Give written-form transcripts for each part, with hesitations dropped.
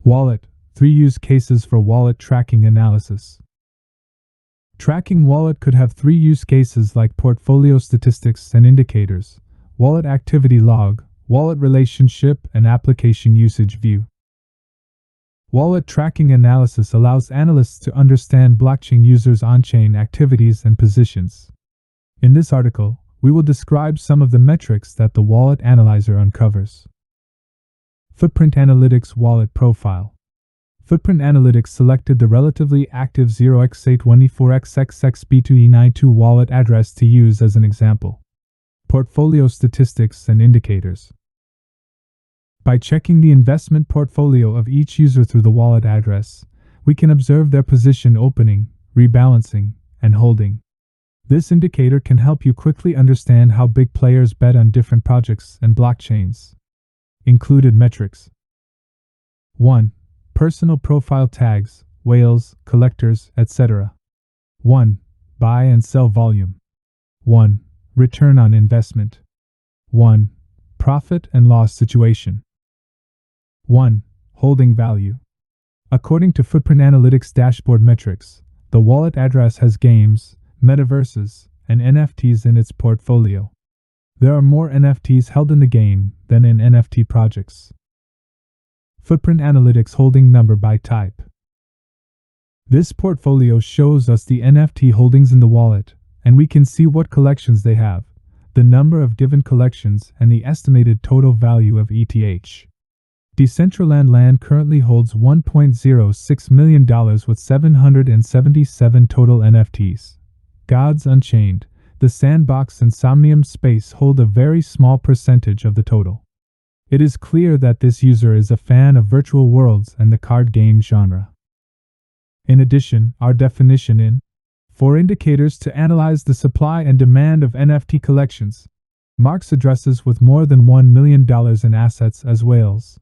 Wallet. 3 use cases for wallet tracking analysis. Tracking wallet could have 3 use cases like portfolio statistics and indicators, wallet activity log, wallet relationship, and application usage view. Wallet tracking analysis allows analysts to understand blockchain users' on-chain activities and positions. In this article, we will describe some of the metrics that the wallet analyzer uncovers. Footprint Analytics Wallet Profile. Footprint Analytics selected the relatively active 0x824xxxb2e92 wallet address to use as an example. Portfolio statistics and indicators. By checking the investment portfolio of each user through the wallet address, we can observe their position opening, rebalancing, and holding. This indicator can help you quickly understand how big players bet on different projects and blockchains. Included metrics. 1. Personal profile tags, whales, collectors, etc. 1. Buy and sell volume. 1. Return on investment. 1. Profit and loss situation. 1. Holding value. According to Footprint Analytics dashboard metrics, the wallet address has games, metaverses, and NFTs in its portfolio. There are more NFTs held in the game than in NFT projects. Footprint Analytics holding number by type. This portfolio shows us the NFT holdings in the wallet, and we can see what collections they have, the number of given collections, and the estimated total value of ETH. Decentraland currently holds $1.06 million with 777 total NFTs. Gods Unchained, the Sandbox, and Somnium Space hold a very small percentage of the total. It is clear that this user is a fan of virtual worlds and the card game genre. In addition, our definition in 4 indicators to analyze the supply and demand of NFT collections marks addresses with more than $1 million in assets as whales.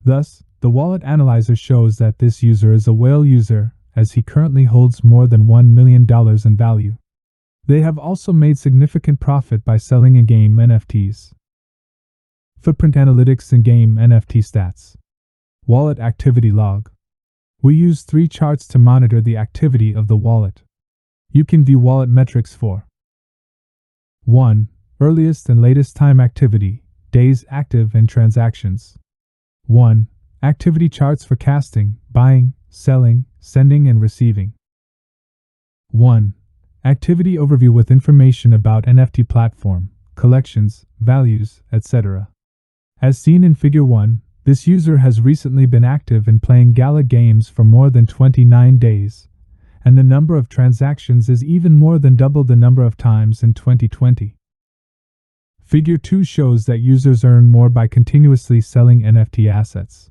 Thus, the wallet analyzer shows that this user is a whale user, as he currently holds more than $1 million in value. They have also made significant profit by selling in-game NFTs. Footprint Analytics in-game NFT stats. Wallet activity log. We use 3 charts to monitor the activity of the wallet. You can view wallet metrics for 1. Earliest and latest time activity, days active and transactions. 1. Activity charts for casting, buying, selling, sending and receiving. 1. Activity overview with information about NFT platform, collections, values, etc. As seen in Figure 1, this user has recently been active in playing Gala games for more than 29 days, and the number of transactions is even more than double the number of times in 2020. Figure 2 shows that users earn more by continuously selling NFT assets.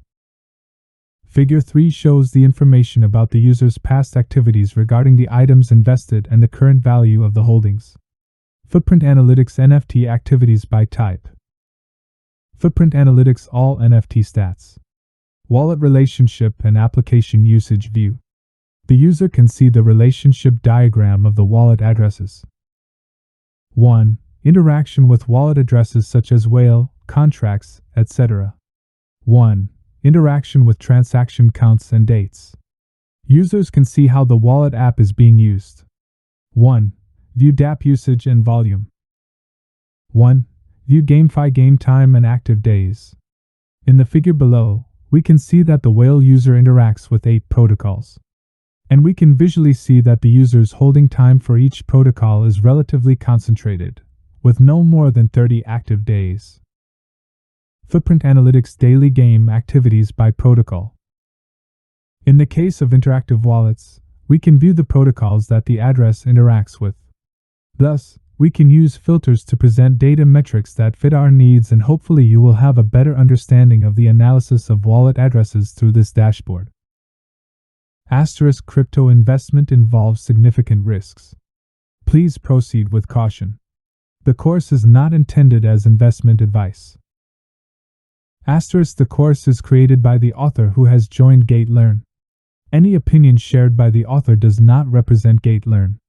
Figure 3 shows the information about the user's past activities regarding the items invested and the current value of the holdings. Footprint Analytics NFT activities by type. Footprint Analytics All NFT stats. Wallet relationship and application usage view. The user can see the relationship diagram of the wallet addresses. 1. Interaction with wallet addresses such as whale, contracts, etc. 1. Interaction with transaction counts and dates. Users can see how the wallet app is being used. 1. View DApp usage and volume. 1. View GameFi game time and active days. In the figure below, we can see that the whale user interacts with 8 protocols. And we can visually see that the user's holding time for each protocol is relatively concentrated, with no more than 30 active days. Footprint Analytics daily game activities by protocol. In the case of interactive wallets, we can view the protocols that the address interacts with. Thus, we can use filters to present data metrics that fit our needs, and hopefully you will have a better understanding of the analysis of wallet addresses through this dashboard. Asterisk crypto investment involves significant risks. Please proceed with caution. The course is not intended as investment advice. Asterisk the course is created by the author who has joined GateLearn. Any opinion shared by the author does not represent GateLearn.